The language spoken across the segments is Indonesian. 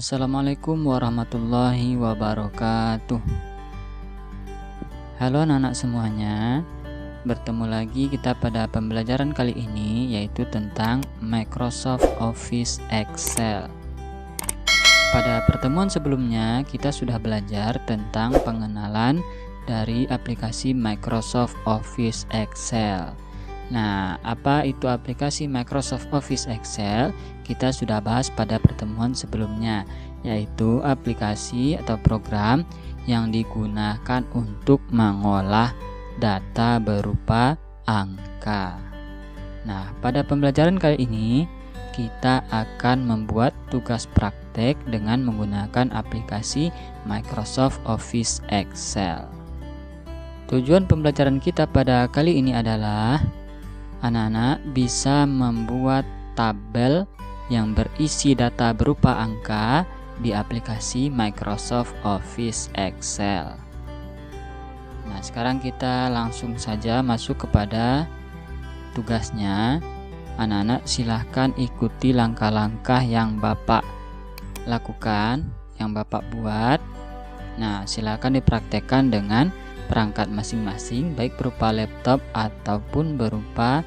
Assalamualaikum warahmatullahi wabarakatuh. Halo anak-anak semuanya, bertemu lagi kita pada pembelajaran kali ini, yaitu tentang Microsoft Office Excel. Pada pertemuan sebelumnya kita sudah belajar tentang pengenalan dari aplikasi Microsoft Office Excel. Nah, apa itu aplikasi Microsoft Office Excel? Kita sudah bahas pada pertemuan sebelumnya, yaitu aplikasi atau program yang digunakan untuk mengolah data berupa angka. Nah, pada pembelajaran kali ini kita akan membuat tugas praktek dengan menggunakan aplikasi Microsoft Office Excel. Tujuan pembelajaran kita pada kali ini adalah anak-anak bisa membuat tabel yang berisi data berupa angka di aplikasi Microsoft Office Excel. Nah, sekarang kita langsung saja masuk kepada tugasnya. Anak-anak silahkan ikuti langkah-langkah yang Bapak lakukan, yang Bapak buat. Nah, silahkan dipraktekkan dengan perangkat masing-masing, baik berupa laptop ataupun berupa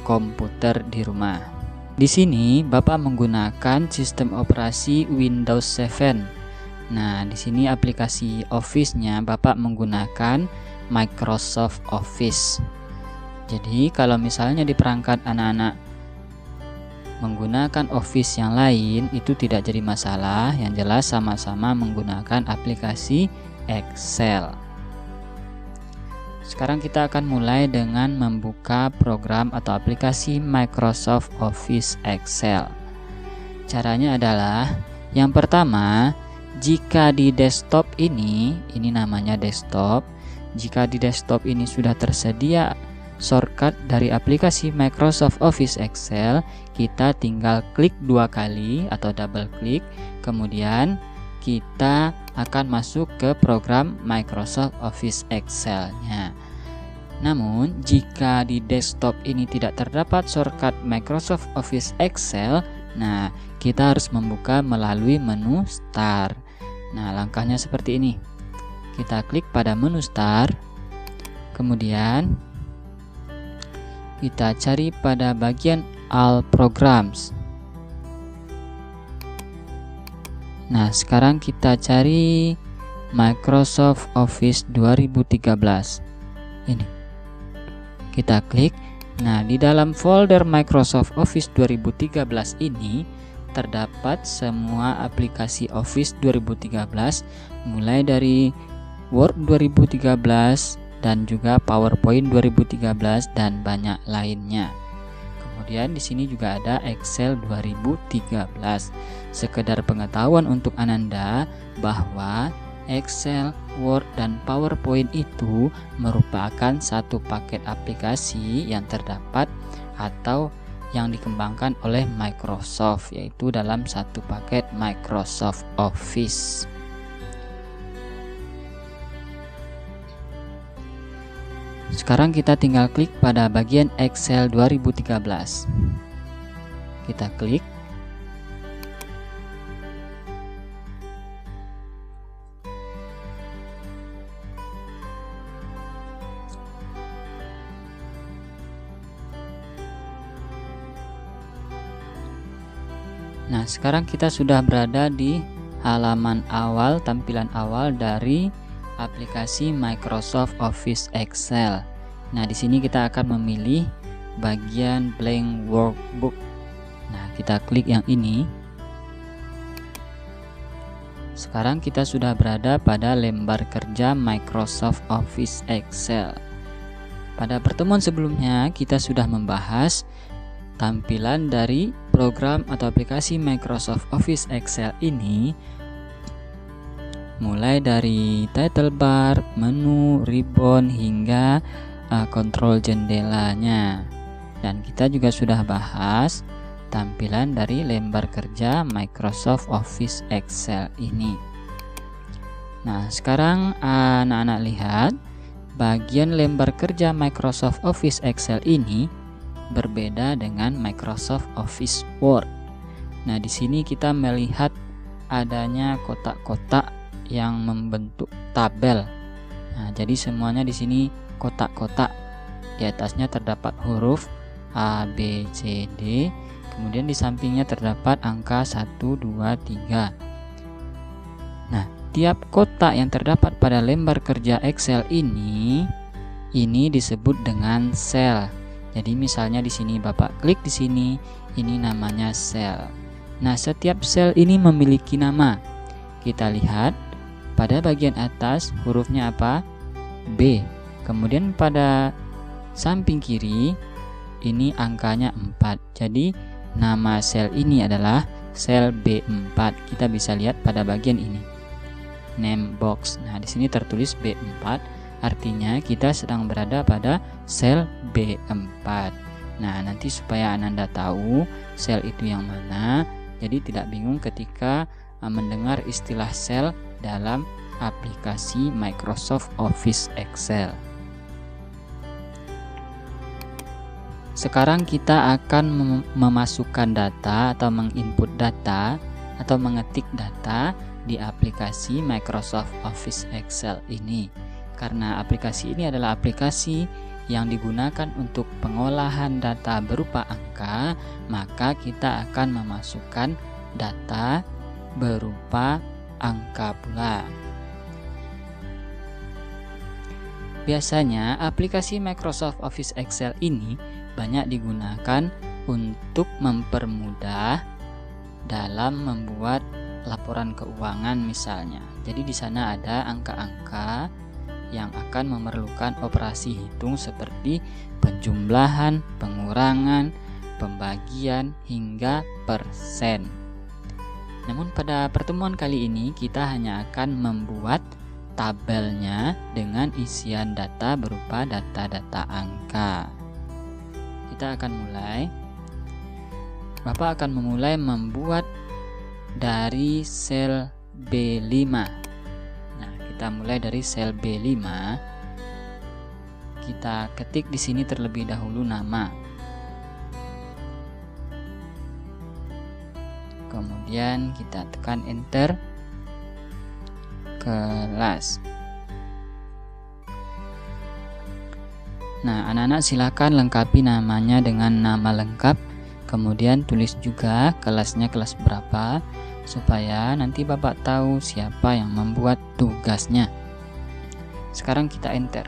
komputer di rumah. Di sini Bapak menggunakan sistem operasi Windows 7. Nah, di sini aplikasi Office-nya Bapak menggunakan Microsoft Office. Jadi, kalau misalnya di perangkat anak-anak menggunakan Office yang lain, itu tidak jadi masalah. Yang jelas sama-sama menggunakan aplikasi Excel. Sekarang kita akan mulai dengan membuka program atau aplikasi Microsoft Office Excel. Caranya adalah, yang pertama, jika di desktop ini namanya desktop. Jika di desktop ini sudah tersedia shortcut dari aplikasi Microsoft Office Excel, kita tinggal klik 2 kali atau double klik, kemudian kita akan masuk ke program Microsoft Office Excel-nya. Namun, jika di desktop ini tidak terdapat shortcut Microsoft Office Excel, nah, kita harus membuka melalui menu Start. Nah, langkahnya seperti ini. Kita klik pada menu Start, kemudian kita cari pada bagian All Programs. Nah, sekarang kita cari Microsoft Office 2013. Ini. Kita klik. Nah, di dalam folder Microsoft Office 2013 ini terdapat semua aplikasi Office 2013, mulai dari Word 2013 dan juga PowerPoint 2013 dan banyak lainnya. Kemudian di sini juga ada Excel 2013. Sekedar pengetahuan untuk Ananda bahwa Excel, Word, dan PowerPoint itu merupakan satu paket aplikasi yang terdapat atau yang dikembangkan oleh Microsoft, yaitu dalam satu paket Microsoft Office. Sekarang kita tinggal klik pada bagian Excel 2013. Kita klik. Nah, sekarang kita sudah berada di halaman awal, tampilan awal dari aplikasi Microsoft Office Excel. Nah, di sini kita akan memilih bagian blank workbook. Nah, kita klik yang ini. Sekarang kita sudah berada pada lembar kerja Microsoft Office Excel. Pada pertemuan sebelumnya kita sudah membahas tampilan dari program atau aplikasi Microsoft Office Excel ini, mulai dari title bar, menu, ribbon, hingga kontrol jendelanya. Dan kita juga sudah bahas tampilan dari lembar kerja Microsoft Office Excel ini. Nah, sekarang anak-anak lihat bagian lembar kerja Microsoft Office Excel ini berbeda dengan Microsoft Office Word. Nah, di sini kita melihat adanya kotak-kotak yang membentuk tabel. Nah, jadi semuanya di sini kotak-kotak. Di atasnya terdapat huruf A, B, C, D. Kemudian di sampingnya terdapat angka 1, 2, 3. Nah, tiap kotak yang terdapat pada lembar kerja Excel ini disebut dengan sel. Jadi misalnya di sini Bapak klik di sini, ini namanya sel. Nah, setiap sel ini memiliki nama. Kita lihat pada bagian atas hurufnya apa? B. Kemudian pada samping kiri ini angkanya 4. Jadi nama sel ini adalah sel B4. Kita bisa lihat pada bagian ini. Name box. Nah, di sini tertulis B4, artinya kita sedang berada pada sel B4. Nah, nanti supaya Ananda tahu sel itu yang mana, jadi tidak bingung ketika mendengar istilah sel dalam aplikasi Microsoft Office Excel. Sekarang kita akan memasukkan data atau menginput data atau mengetik data di aplikasi Microsoft Office Excel ini. Karena aplikasi ini adalah aplikasi yang digunakan untuk pengolahan data berupa angka, maka kita akan memasukkan data berupa angka pula. Biasanya aplikasi Microsoft Office Excel ini banyak digunakan untuk mempermudah dalam membuat laporan keuangan misalnya. Jadi di sana ada angka-angka yang akan memerlukan operasi hitung seperti penjumlahan, pengurangan, pembagian, hingga persen. Namun pada pertemuan kali ini kita hanya akan membuat tabelnya dengan isian data berupa data-data angka. Kita akan mulai. Bapak akan memulai membuat dari sel B5. Kita mulai dari sel B5. Kita ketik di sini terlebih dahulu nama. Kemudian kita tekan enter. Kelas. Nah, anak-anak silakan lengkapi namanya dengan nama lengkap. Kemudian tulis juga kelasnya kelas berapa, supaya nanti Bapak tahu siapa yang membuat tugasnya. Sekarang kita enter.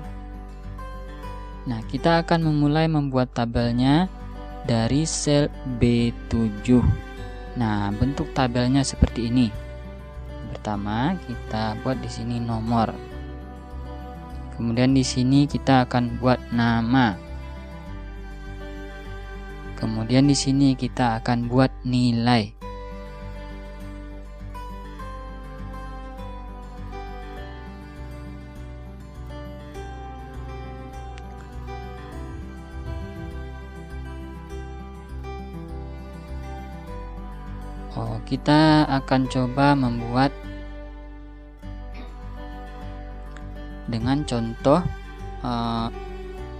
Nah, kita akan memulai membuat tabelnya dari sel B7. Nah, bentuk tabelnya seperti ini. Pertama, kita buat di sini nomor. Kemudian di sini kita akan buat nama. Kemudian di sini kita akan buat nilai. Kita akan coba membuat dengan contoh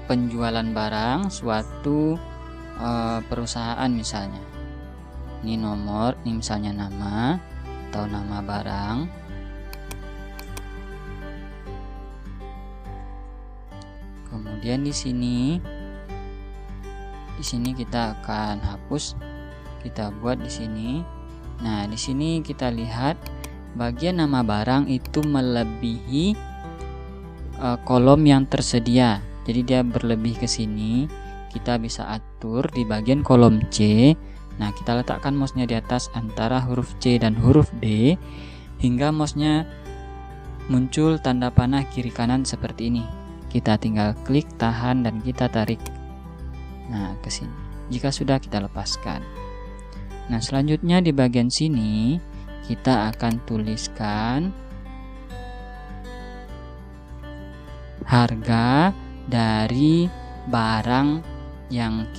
penjualan barang suatu perusahaan misalnya. Ini nomor, ini misalnya nama atau nama barang. Kemudian di sini kita akan hapus. Kita buat di sini. Nah, di sini kita lihat bagian nama barang itu melebihi kolom yang tersedia. Jadi dia berlebih ke sini. Kita bisa atur di bagian kolom C. Nah, kita letakkan mouse-nya di atas antara huruf C dan huruf D hingga mouse-nya muncul tanda panah kiri kanan seperti ini. Kita tinggal klik, tahan, dan kita tarik. Nah, ke sini. Jika sudah, kita lepaskan. Nah, selanjutnya di bagian sini kita akan tuliskan harga dari barang yang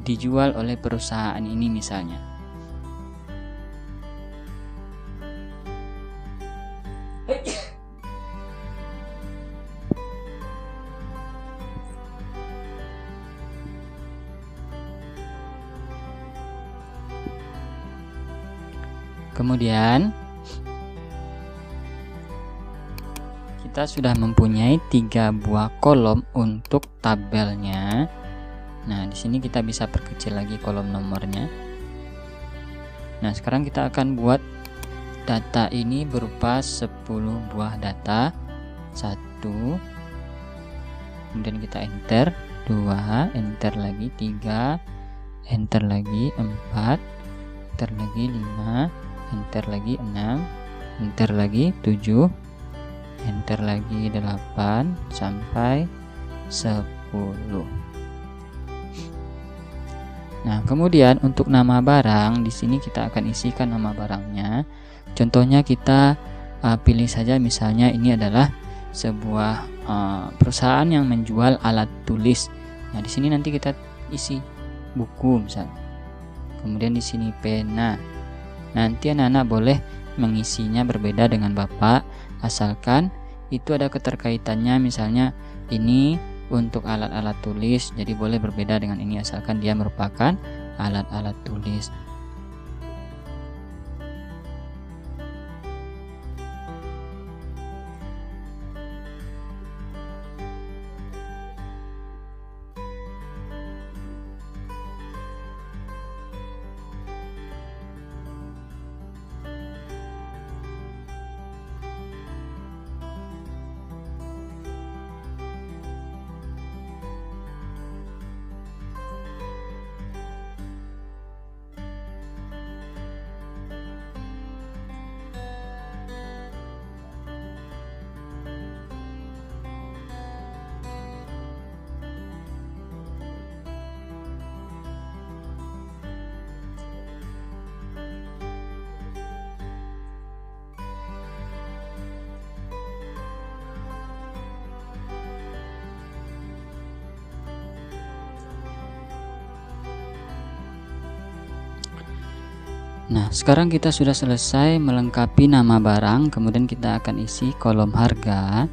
dijual oleh perusahaan ini misalnya. Kemudian kita sudah mempunyai 3 buah kolom untuk tabelnya. Nah, di sini kita bisa perkecil lagi kolom nomornya. Nah, sekarang kita akan buat data ini berupa 10 buah data. 1, kemudian kita enter, 2, enter lagi, 3, enter lagi, 4, enter lagi, 5, enter lagi, 6, enter lagi, 7, enter lagi, 8 sampai 10. Nah, kemudian untuk nama barang di sini kita akan isikan nama barangnya. Contohnya kita pilih saja, misalnya ini adalah sebuah perusahaan yang menjual alat tulis. Nah, di sini nanti kita isi buku misalnya. Kemudian di sini pena. Nanti anak-anak boleh mengisinya berbeda dengan Bapak, asalkan itu ada keterkaitannya. Misalnya ini untuk alat-alat tulis, jadi boleh berbeda dengan ini asalkan dia merupakan alat-alat tulis. Nah, sekarang kita sudah selesai melengkapi nama barang, kemudian kita akan isi kolom harga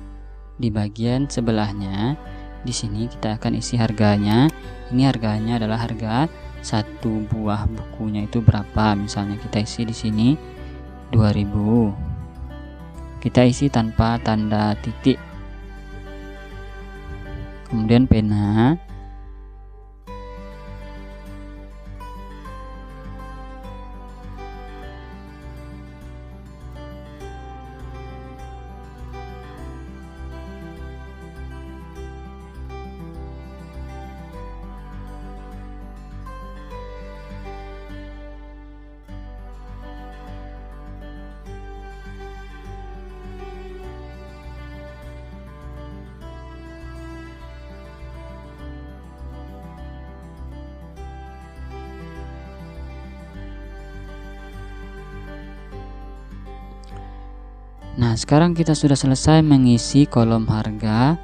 di bagian sebelahnya. Di sini kita akan isi harganya. Ini harganya adalah harga 1 buah bukunya itu berapa. Misalnya kita isi di sini 2000. Kita isi tanpa tanda titik. Kemudian pena. Nah, sekarang kita sudah selesai mengisi kolom harga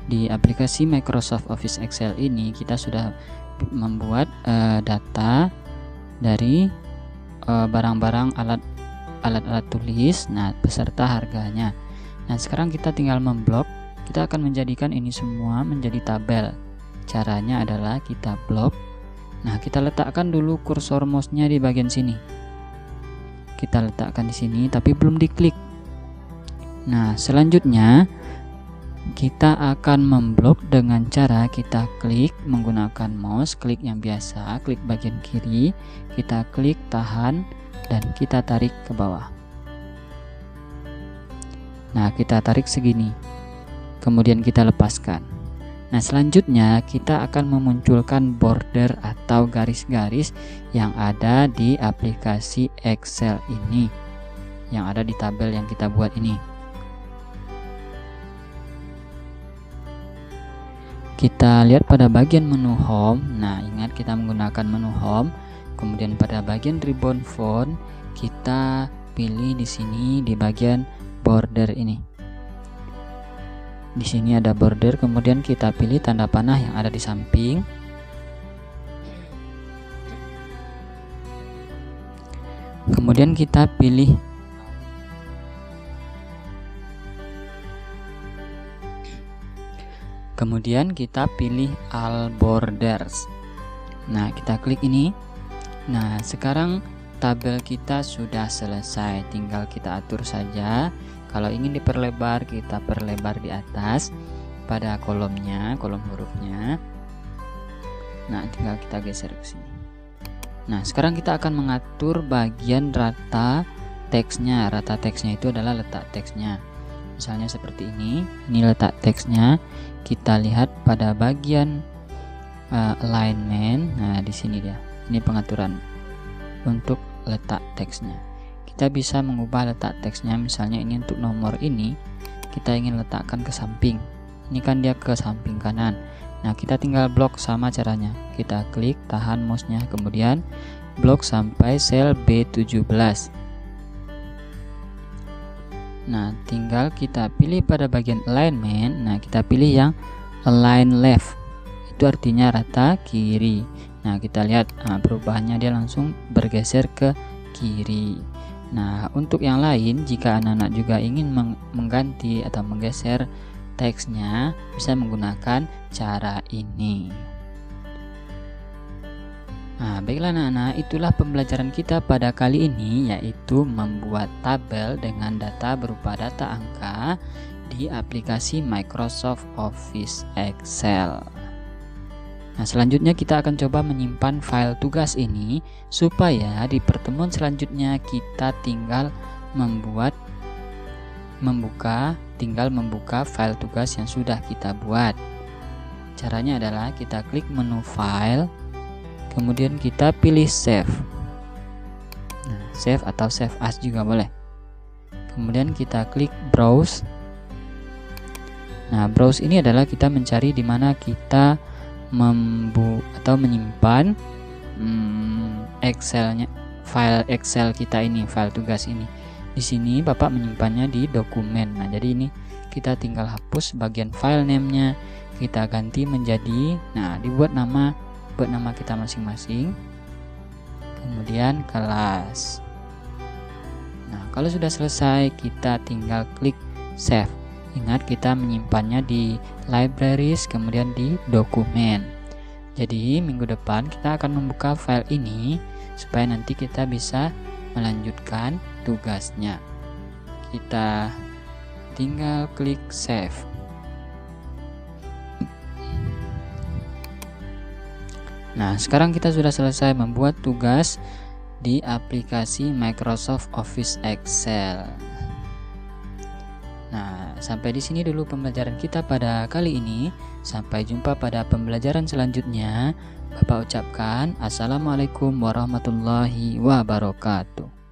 di aplikasi Microsoft Office Excel ini. Kita sudah membuat data dari barang-barang alat tulis, nah beserta harganya. Nah, sekarang kita tinggal memblok. Kita akan menjadikan ini semua menjadi tabel. Caranya adalah kita blok. Nah, kita letakkan dulu kursor mouse-nya di bagian sini. Kita letakkan di sini, tapi belum diklik. Nah, selanjutnya kita akan memblok dengan cara kita klik menggunakan mouse, klik yang biasa, klik bagian kiri, kita klik tahan dan kita tarik ke bawah. Nah, kita tarik segini. Kemudian kita lepaskan. Nah, selanjutnya kita akan memunculkan border atau garis-garis yang ada di aplikasi Excel ini, yang ada di tabel yang kita buat ini. Kita lihat pada bagian menu home. Nah, ingat kita menggunakan menu home. Kemudian pada bagian ribbon font kita pilih di sini di bagian border ini. Di sini ada border, kemudian kita pilih tanda panah yang ada di samping. Kemudian kita pilih all borders. Nah, kita klik ini. Nah, sekarang tabel kita sudah selesai, tinggal kita atur saja. Kalau ingin diperlebar, kita perlebar di atas pada kolomnya, kolom hurufnya. Nah, tinggal kita geser ke sini. Nah, sekarang kita akan mengatur bagian rata teksnya. Rata teksnya itu adalah letak teksnya. Misalnya seperti ini letak teksnya. Kita lihat pada bagian alignment. Nah, di sini dia. Ini pengaturan untuk letak teksnya. Kita bisa mengubah letak teksnya. Misalnya ini untuk nomor ini kita ingin letakkan ke samping. Ini kan dia ke samping kanan. Nah, kita tinggal blok sama caranya. Kita klik, tahan mouse-nya, kemudian blok sampai sel B17. Nah, tinggal kita pilih pada bagian alignment. Nah, kita pilih yang align left. Itu artinya rata kiri. Nah, kita lihat perubahannya, dia langsung bergeser ke kiri. Nah, untuk yang lain, jika anak-anak juga ingin mengganti atau menggeser teksnya, bisa menggunakan cara ini. Nah, baiklah anak-anak, itulah pembelajaran kita pada kali ini, yaitu membuat tabel dengan data berupa data angka di aplikasi Microsoft Office Excel. Nah, selanjutnya kita akan coba menyimpan file tugas ini supaya di pertemuan selanjutnya kita tinggal membuka file tugas yang sudah kita buat. Caranya adalah kita klik menu file, kemudian kita pilih save. Nah, save atau save as juga boleh. Kemudian kita klik browse. Nah, browse ini adalah kita mencari di mana kita menyimpan Excelnya, file Excel kita ini, file tugas ini. Di sini Bapak menyimpannya di dokumen. Nah, jadi ini kita tinggal hapus bagian file name-nya, kita ganti menjadi, nah, dibuat nama, buat nama kita masing-masing. Kemudian kelas. Nah, kalau sudah selesai, kita tinggal klik save. Ingat, kita menyimpannya di libraries, kemudian di dokumen. Jadi minggu depan kita akan membuka file ini supaya nanti kita bisa melanjutkan tugasnya. Kita tinggal klik save. Nah, sekarang kita sudah selesai membuat tugas di aplikasi Microsoft Office Excel. Nah, sampai di sini dulu pembelajaran kita pada kali ini. Sampai jumpa pada pembelajaran selanjutnya. Bapak ucapkan Assalamualaikum warahmatullahi wabarakatuh.